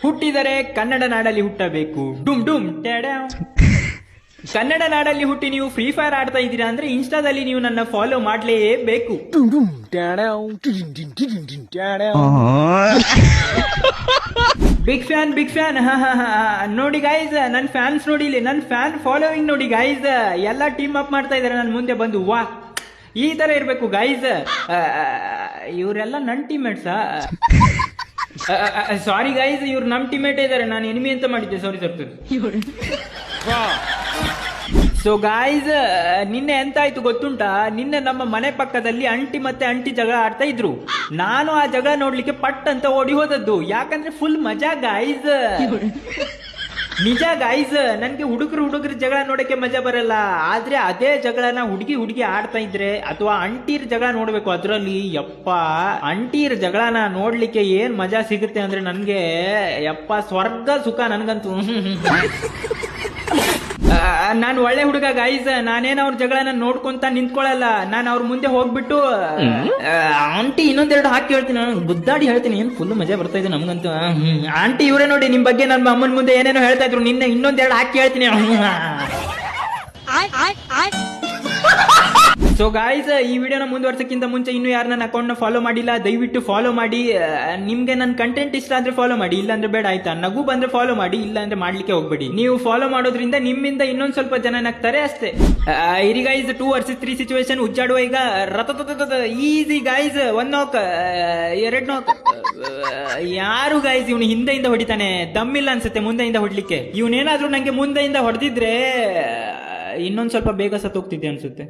ಹುಟ್ಟಿದರೆ ಕನ್ನಡ ನಾಡಲ್ಲಿ ಹುಟ್ಟಬೇಕು. ಡುಮ್ ಡುಮ್ ಟ್ಯಾಡ್ಯಾವ್. ಕನ್ನಡ ನಾಡಲ್ಲಿ ಹುಟ್ಟಿ ನೀವು ಫ್ರೀ ಫೈರ್ ಆಡ್ತಾ ಇದ್ದೀರಾ ಅಂದ್ರೆ ಇನ್ಸ್ಟಾದಲ್ಲಿ ನೀವು ನನ್ನ ಫಾಲೋ ಮಾಡಲೇಬೇಕು. Big fan. ನೋಡಿ ಗೈಸ್, ನನ್ನ ಫ್ಯಾನ್ಸ್ ನೋಡಿ, ಇಲ್ಲಿ ನನ್ನ ಫ್ಯಾನ್ ಫಾಲೋವಿಂಗ್ ನೋಡಿ ಗೈಸ್, ಎಲ್ಲ ಟೀಮ್ ಅಪ್ ಮಾಡ್ತಾ ಇದಾರೆ ನನ್ನ ಮುಂದೆ ಬಂದು. ವಾ, ಈ ತರ ಇರ್ಬೇಕು ಗೈಸ್. ಇವರೆಲ್ಲ ನನ್ನ ಟೀಮ್ಮೇಟ್ಸಾ? ಸಾರಿ ಗೈಸ್, ಇವ್ರು ನಮ್ ಟೀಮ್ಮೇಟ್ ಇದಾರೆ, ನಾನು ಎನಿಮಿ ಅಂತ ಮಾಡಿದ್ದೆ, ಸಾರಿ ಸರ್. ಸೊ ಗಾಯ್ಸ್, ನಿನ್ನೆ ಎಂತ ಆಯ್ತು ಗೊತ್ತುಂಟಾ? ನಿನ್ನೆ ನಮ್ಮ ಮನೆ ಪಕ್ಕದಲ್ಲಿ ಅಂಟಿ ಜಗಳ ಆಡ್ತಾ ಇದ್ರು. ನಾನು ಆ ಜಗಳ ನೋಡ್ಲಿಕ್ಕೆ ಪಟ್ ಅಂತ ಓಡಿ ಹೋದದ್ದು, ಯಾಕಂದ್ರೆ ಫುಲ್ ಮಜಾ ಗಾಯ್ಸ್. ನಿಜ ಗಾಯ್ಸ್, ನನ್ಗೆ ಹುಡುಗರು ಜಗಳ ನೋಡಕ್ಕೆ ಮಜಾ ಬರಲ್ಲ, ಆದ್ರೆ ಅದೇ ಜಗಳನ ಹುಡುಗಿ ಆಡ್ತಾ ಇದ್ರೆ ಅಥವಾ ಅಂಟೀರ್ ಜಗಳ ನೋಡ್ಬೇಕು. ಅದ್ರಲ್ಲಿ ಯಪ್ಪ, ಅಂಟೀರ್ ಜಗಳನ ನೋಡ್ಲಿಕ್ಕೆ ಏನ್ ಮಜಾ ಸಿಗುತ್ತೆ ಅಂದ್ರೆ ನನ್ಗೆ ಯಪ್ಪ ಸ್ವರ್ಗ ಸುಖ ನನ್ಗಂತೂ. ನಾನು ಒಳ್ಳೆ ಹುಡುಗ ಗಾಯ್ಸ್, ನಾನೇನು ಅವ್ರ ಜಗಳನ ನೋಡ್ಕೊಂತ ನಿಂತ್ಕೊಳ್ಳಲ್ಲ. ನಾನು ಅವ್ರ ಮುಂದೆ ಹೋಗ್ಬಿಟ್ಟು ಆಂಟಿ ಇನ್ನೊಂದೆರಡು ಹಾಕಿ ಹೇಳ್ತೀನಿ, ಗುದ್ದಾಡಿ ಹೇಳ್ತೀನಿ, ಏನ್ ಫುಲ್ ಮಜಾ ಬರ್ತಾ ಇದೆ ನಮ್ಗಂತೂ. ಆಂಟಿ ಇವರೇ ನೋಡಿ ನಿಮ್ ಬಗ್ಗೆ ನನ್ನ ಅಮ್ಮನ ಮುಂದೆ ಏನೇನೋ ಹೇಳ್ತಾ ಇದ್ರು, ನಿನ್ನೆ ಇನ್ನೊಂದೆರಡು ಹಾಕಿ ಹೇಳ್ತೀನಿ. ಸೊ ಗಾಯ್ಸ್, ಈ ವಿಡಿಯೋನ ಮುಂದುವರ್ಸಕ್ಕಿಂತ ಮುಂಚೆ ಇನ್ನು ಯಾರು ನನ್ನ ಅಕೌಂಟ್ ನ ಫಾಲೋ ಮಾಡಿಲ್ಲ ದಯವಿಟ್ಟು ಫಾಲೋ ಮಾಡಿ. ನಿಮ್ಗೆ ನನ್ನ ಕಂಟೆಂಟ್ ಇಷ್ಟ ಆದ್ರೆ ಫಾಲೋ ಮಾಡಿ, ಇಲ್ಲ ಅಂದ್ರೆ ಬೇಡ ಆಯ್ತಾ. ನಗು ಬಂದ್ರೆ ಫಾಲೋ ಮಾಡಿ, ಇಲ್ಲ ಅಂದ್ರೆ ಮಾಡ್ಲಿಕ್ಕೆ ಹೋಗ್ಬೇಡಿ. ನೀವು ಫಾಲೋ ಮಾಡೋದ್ರಿಂದ ನಿಮ್ಮಿಂದ ಇನ್ನೊಂದ್ ಸ್ವಲ್ಪ ಜನ ನಗ್ತಾರೆ ಅಷ್ಟೇ. ಇರಿ ಗೈಸ್, 2 vs 3 ಸಿಚುವೇಶನ್ ಉಜ್ಜಾಡುವ ಈಗ. Easy guys, 1 knock 2 knock. ಯಾರು ಗೈಸ್ ಇವನು ಹಿಂದೆಯಿಂದ ಹೊಡಿತಾನೆ, ದಮ್ಮಿಲ್ಲ ಅನ್ಸುತ್ತೆ ಮುಂದೆಯಿಂದ ಹೊಡ್ಲಿಕ್ಕೆ. ಇವನೇನಾದ್ರೂ ನಂಗೆ ಮುಂದೆಯಿಂದ ಹೊಡೆದಿದ್ರೆ ಇನ್ನೊಂದ್ ಸ್ವಲ್ಪ ಬೇಗ ಸತ್ತೋಗ್ತಿದ್ದೆ ಅನ್ಸುತ್ತೆ.